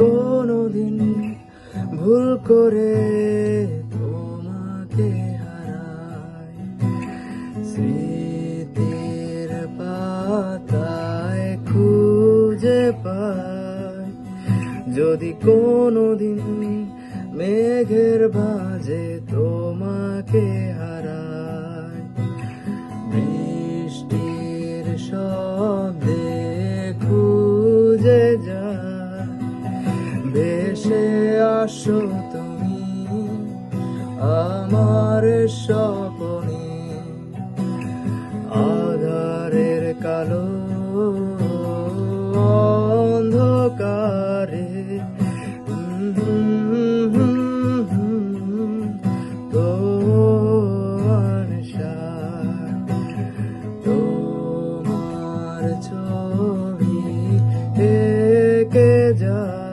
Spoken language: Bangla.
কোনোদিন ভুল করে তোমাকে হারাই, স্মৃতির পাতায় খুঁজে পাই, যদি কোনোদিন মেঘের ভাঁজে তোমাকে হারাই, বৃষ্টির শব্দে খুঁজে যায়, ভেসে আসো তুমি আমার স্বপ্নে, আধারের কালো অন্ধকারে তোমার সাথ, তোমার ছবি এঁকে যায়।